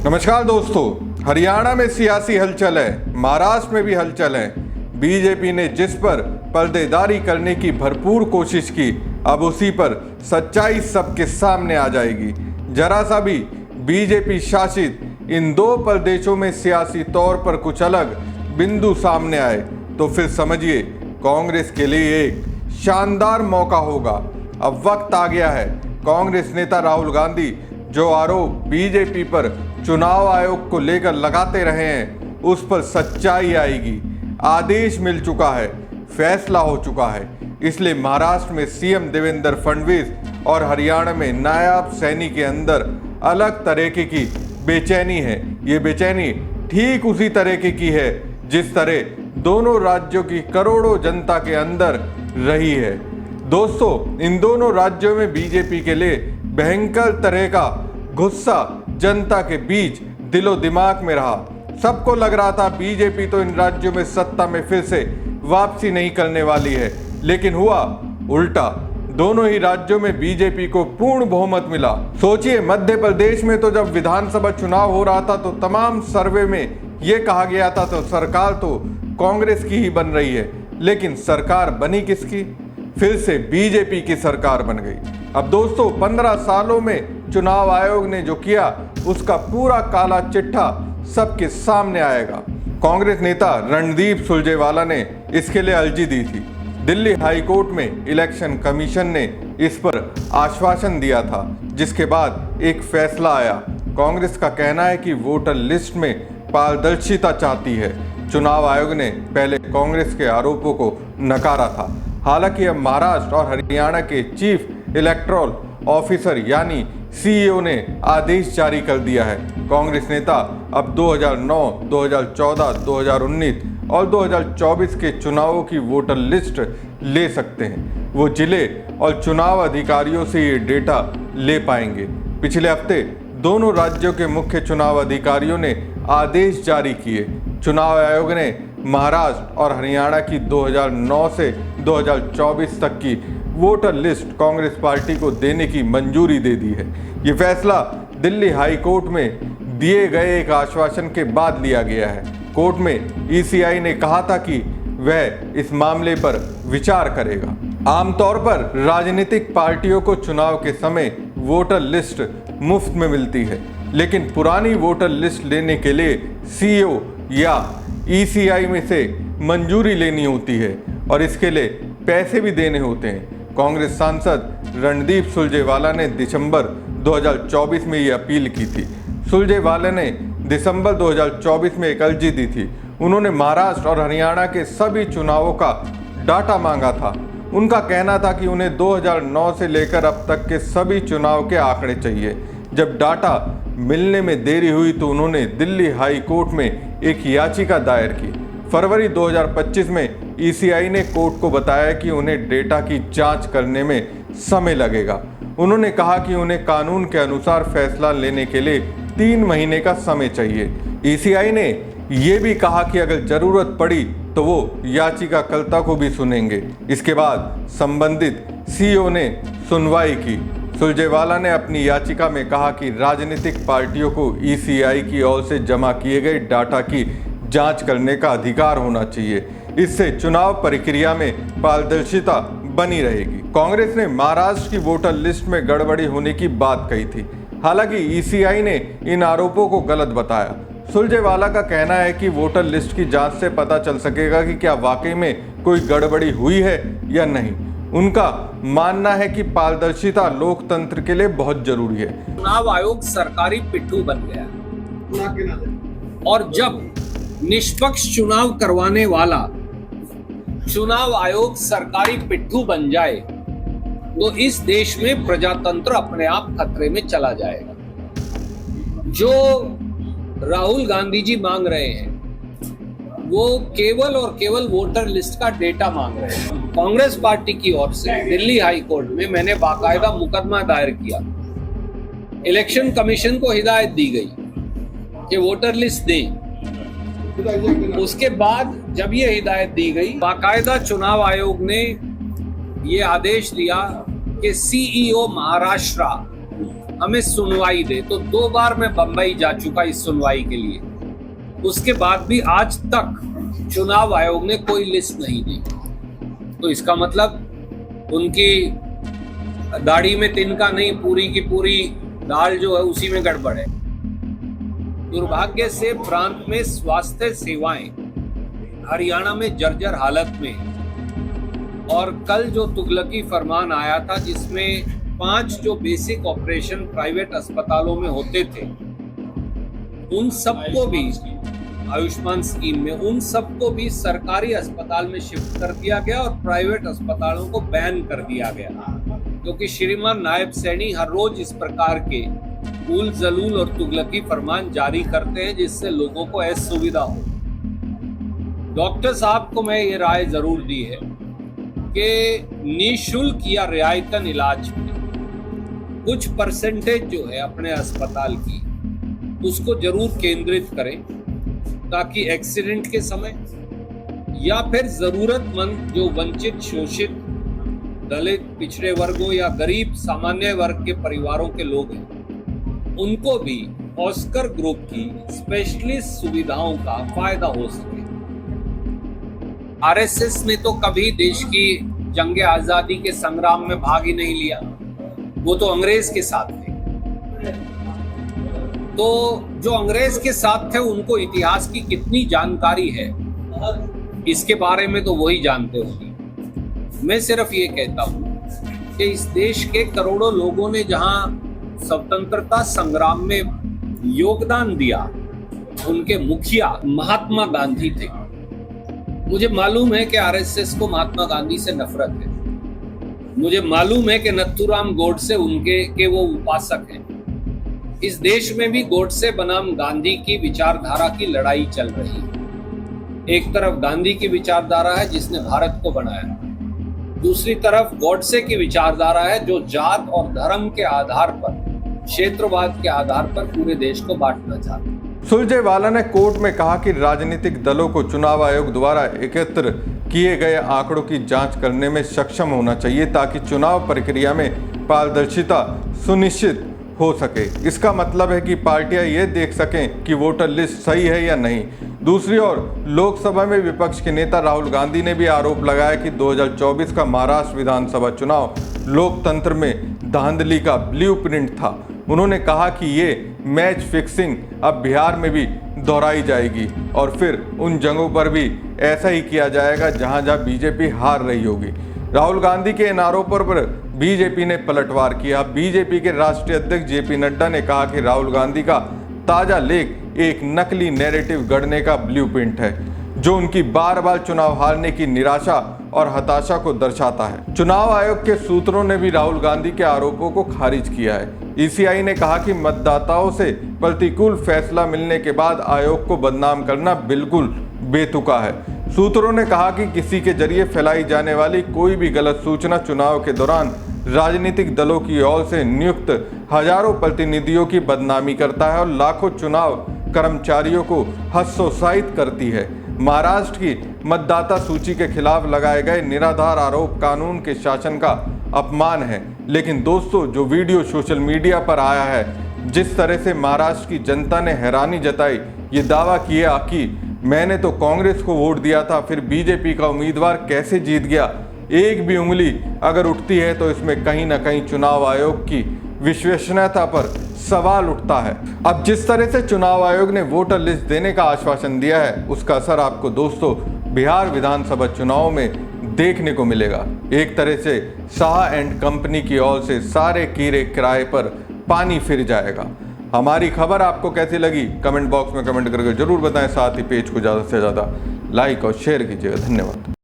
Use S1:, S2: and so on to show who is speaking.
S1: नमस्कार दोस्तों, हरियाणा में सियासी हलचल है, महाराष्ट्र में भी हलचल है। बीजेपी ने जिस पर पर्देदारी करने की भरपूर कोशिश की, अब उसी पर सच्चाई सबके सामने आ जाएगी। जरा सा भी बीजेपी शासित इन दो प्रदेशों में सियासी तौर पर कुछ अलग बिंदु सामने आए तो फिर समझिए कांग्रेस के लिए एक शानदार मौका होगा। अब वक्त आ गया है। कांग्रेस नेता राहुल गांधी जो आरोप बीजेपी पर चुनाव आयोग को लेकर लगाते रहे हैं, उस पर सच्चाई आएगी। आदेश मिल चुका है, फैसला हो चुका है। इसलिए महाराष्ट्र में सीएम देवेंद्र फडणवीस और हरियाणा में नायब सैनी के अंदर अलग तरीके की बेचैनी है। ये बेचैनी ठीक उसी तरीके की है जिस तरह दोनों राज्यों की करोड़ों जनता के अंदर रही है। दोस्तों, इन दोनों राज्यों में बीजेपी के लिए भयंकर तरह का गुस्सा जनता के बीच दिलो दिमाग में रहा। सबको लग रहा था बीजेपी तो इन राज्यों में सत्ता में फिर से वापसी नहीं करने वाली है, लेकिन हुआ उल्टा। दोनों ही राज्यों में बीजेपी को पूर्ण बहुमत मिला। सोचिए, मध्य प्रदेश में तो जब विधानसभा चुनाव हो रहा था तो तमाम सर्वे में यह कहा गया था तो सरकार तो कांग्रेस की ही बन रही है, लेकिन सरकार बनी किसकी? फिर से बीजेपी की सरकार बन गई। अब दोस्तों, 15 सालों में चुनाव आयोग ने जो किया उसका पूरा काला चिट्ठा सबके सामने आएगा। कांग्रेस नेता रणदीप सुरजेवाला ने इसके लिए अर्जी दी थी। दिल्ली हाई कोर्ट में इलेक्शन कमीशन ने इस पर आश्वासन दिया था, जिसके बाद एक फैसला आया। कांग्रेस का कहना है कि वोटर लिस्ट में पारदर्शिता चाहती है। चुनाव आयोग ने पहले कांग्रेस के आरोपों को नकारा था। हालांकि अब महाराष्ट्र और हरियाणा के चीफ इलेक्टोरल ऑफिसर यानी सीईओ ने आदेश जारी कर दिया है। कांग्रेस नेता अब 2009, 2014, 2019 और 2024 के चुनावों की वोटर लिस्ट ले सकते हैं। वो जिले और चुनाव अधिकारियों से ये डेटा ले पाएंगे। पिछले हफ्ते दोनों राज्यों के मुख्य चुनाव अधिकारियों ने आदेश जारी किए। चुनाव आयोग ने महाराष्ट्र और हरियाणा की 2009 से 2024 तक की वोटर लिस्ट कांग्रेस पार्टी को देने की मंजूरी दे दी है। ये फैसला दिल्ली हाई कोर्ट में दिए गए एक आश्वासन के बाद लिया गया है। कोर्ट में ईसीआई ने कहा था कि वह इस मामले पर विचार करेगा। आमतौर पर राजनीतिक पार्टियों को चुनाव के समय वोटर लिस्ट मुफ्त में मिलती है, लेकिन पुरानी वोटर लिस्ट लेने के लिए सीईओ या ईसीआई में से मंजूरी लेनी होती है और इसके लिए पैसे भी देने होते हैं। कांग्रेस सांसद रणदीप सुरजेवाला ने दिसंबर 2024 में ये अपील की थी। सुरजेवाला ने दिसंबर 2024 में एक अर्जी दी थी। उन्होंने महाराष्ट्र और हरियाणा के सभी चुनावों का डाटा मांगा था। उनका कहना था कि उन्हें 2009 से लेकर अब तक के सभी चुनाव के आंकड़े चाहिए। जब डाटा मिलने में देरी हुई तो उन्होंने दिल्ली हाई कोर्ट में एक याचिका दायर की। फरवरी 2025 में ईसीआई ने कोर्ट को बताया कि उन्हें डेटा की जांच करने में समय लगेगा। उन्होंने कहा कि उन्हें कानून के अनुसार फैसला लेने के लिए 3 महीने का समय चाहिए। ईसीआई ने यह भी कहा कि अगर जरूरत पड़ी तो वो याचिकाकर्ता को भी सुनेंगे। इसके बाद संबंधित सीईओ ने सुनवाई की। सुरजेवाला ने अपनी याचिका में कहा कि राजनीतिक पार्टियों को ईसीआई की ओर से जमा किए गए डाटा की जांच करने का अधिकार होना चाहिए। इससे चुनाव प्रक्रिया में पारदर्शिता बनी रहेगी। कांग्रेस ने महाराष्ट्र की वोटर लिस्ट में गड़बड़ी होने की बात कही थी। हालांकि ईसीआई ने इन आरोपों को गलत बताया। सुरजेवाला का कहना है कि वोटर लिस्ट की जांच से पता चल सकेगा कि क्या वाकई में कोई गड़बड़ी हुई है या नहीं। उनका मानना है कि पारदर्शिता लोकतंत्र के लिए बहुत जरूरी है।
S2: चुनाव आयोग सरकारी पिट्ठू बन गया और जब निष्पक्ष चुनाव करवाने वाला चुनाव आयोग सरकारी पिट्ठू बन जाए तो इस देश में प्रजातंत्र अपने आप खतरे में चला जाएगा। जो राहुल गांधी जी मांग रहे हैं वो केवल और केवल वोटर लिस्ट का डेटा मांग रहे हैं। कांग्रेस पार्टी की ओर से दिल्ली हाई कोर्ट में मैंने बाकायदा मुकदमा दायर किया। इलेक्शन कमीशन को हिदायत दी गई कि वोटर लिस्ट दें। उसके बाद जब ये हिदायत दी गई, बाकायदा चुनाव आयोग ने ये आदेश दिया कि सीईओ महाराष्ट्र हमें सुनवाई दे। तो 2 बार मैं बंबई जा चुका इस सुनवाई के लिए, उसके बाद भी आज तक चुनाव आयोग ने कोई लिस्ट नहीं दी। तो इसका मतलब उनकी दाढ़ी में तिनका नहीं, पूरी की पूरी दाल जो है उसी में गड़बड़ है। दुर्भाग्य से प्रांत में स्वास्थ्य सेवाएं हरियाणा में जर्जर हालत में, और कल जो तुगलकी फरमान आया था जिसमें 5 जो बेसिक ऑपरेशन प्राइवेट अस्पतालों में होते थे, उन सबको भी आयुष्मान स्कीम में उन सबको भी सरकारी अस्पताल में शिफ्ट कर दिया गया और प्राइवेट अस्पतालों को बैन कर दिया गया, क्योंकि श्रीमान नायब सैनी हर रोज इस प्रकार के उल जलूल और तुगलकी फरमान जारी करते हैं जिससे लोगों को असुविधा हो। डॉक्टर साहब को मैं ये राय जरूर दी है कि निःशुल्क या रियायतन इलाज में कुछ परसेंटेज जो है अपने अस्पताल की उसको जरूर केंद्रित करें, ताकि एक्सीडेंट के समय या फिर जरूरतमंद जो वंचित, शोषित, दलित, पिछड़े वर्गों या गरीब सामान्य वर्ग के परिवारों के लोग हैं, उनको भी ऑस्कर ग्रुप की स्पेशलिस्ट सुविधाओं का फायदा हो सके। आरएसएस ने तो कभी देश की जंग आजादी के संग्राम में भाग ही नहीं लिया, वो तो अंग्रेज के साथ थे। तो जो अंग्रेज के साथ थे उनको इतिहास की कितनी जानकारी है इसके बारे में तो वही जानते होंगे। मैं सिर्फ ये कहता हूँ कि इस देश के करोड़ों लोगों ने जहां स्वतंत्रता संग्राम में योगदान दिया, उनके मुखिया महात्मा गांधी थे। मुझे मालूम है कि आरएसएस को महात्मा गांधी से नफरत है, मुझे मालूम है कि नथुराम गोडसे उनके वो उपासक हैं। इस देश में भी गोडसे बनाम गांधी की विचारधारा की लड़ाई चल रही है। एक तरफ गांधी की विचारधारा है जिसने भारत को बनाया, दूसरी तरफ गोडसे की विचारधारा है जो जात और धर्म के आधार पर, क्षेत्रवाद के आधार पर पूरे देश को बांटना चाहता है।
S1: सुरजेवाला ने कोर्ट में कहा कि राजनीतिक दलों को चुनाव आयोग द्वारा एकत्र किए गए आंकड़ों की जांच करने में सक्षम होना चाहिए, ताकि चुनाव प्रक्रिया में पारदर्शिता सुनिश्चित हो सके। इसका मतलब है कि पार्टियां ये देख सकें कि वोटर लिस्ट सही है या नहीं। दूसरी ओर लोकसभा में विपक्ष के नेता राहुल गांधी ने भी आरोप लगाया कि 2024 का महाराष्ट्र विधानसभा चुनाव लोकतंत्र में धांधली का ब्लूप्रिंट था। उन्होंने कहा कि ये मैच फिक्सिंग अब बिहार में भी दोहराई जाएगी और फिर उन जगहों पर भी ऐसा ही किया जाएगा जहां जहां बीजेपी हार रही होगी। राहुल गांधी के इन आरोपों पर बीजेपी ने पलटवार किया। बीजेपी के राष्ट्रीय अध्यक्ष जेपी नड्डा ने कहा कि राहुल गांधी का ताजा लेख एक नकली नैरेटिव गढ़ने का ब्लूप्रिंट है, जो उनकी बार बार चुनाव हारने की निराशा और हताशा को दर्शाता है। चुनाव आयोग के सूत्रों ने भी राहुल गांधी के आरोपों को खारिज किया है। ईसीआई ने कहा कि मतदाताओं से प्रतिकूल फैसला मिलने के बाद आयोग को बदनाम करना बिल्कुल बेतुका है। सूत्रों ने कहा कि किसी के जरिए फैलाई जाने वाली कोई भी गलत सूचना चुनाव के दौरान राजनीतिक दलों की ओर से नियुक्त हजारों प्रतिनिधियों की बदनामी करता है और लाखों चुनाव कर्मचारियों को हतोत्साहित करती है। महाराष्ट्र की मतदाता सूची के खिलाफ लगाए गए निराधार आरोप कानून के शासन का अपमान है। लेकिन दोस्तों, जो वीडियो सोशल मीडिया पर आया है, जिस तरह से महाराष्ट्र की जनता ने हैरानी जताई, ये दावा किया कि मैंने तो कांग्रेस को वोट दिया था, फिर बीजेपी का उम्मीदवार कैसे जीत गया, एक भी उंगली अगर उठती है तो इसमें कहीं ना कहीं चुनाव आयोग की विश्वसनीयता पर सवाल उठता है। अब जिस तरह से चुनाव आयोग ने वोटर लिस्ट देने का आश्वासन दिया है, उसका असर आपको दोस्तों बिहार विधानसभा चुनाव में देखने को मिलेगा। एक तरह से शाह एंड कंपनी की ओर से सारे कीड़े किराए पर पानी फिर जाएगा। हमारी खबर आपको कैसी लगी कमेंट बॉक्स में कमेंट करके जरूर बताएं। साथ ही पेज को ज़्यादा से ज़्यादा लाइक और शेयर कीजिएगा। धन्यवाद।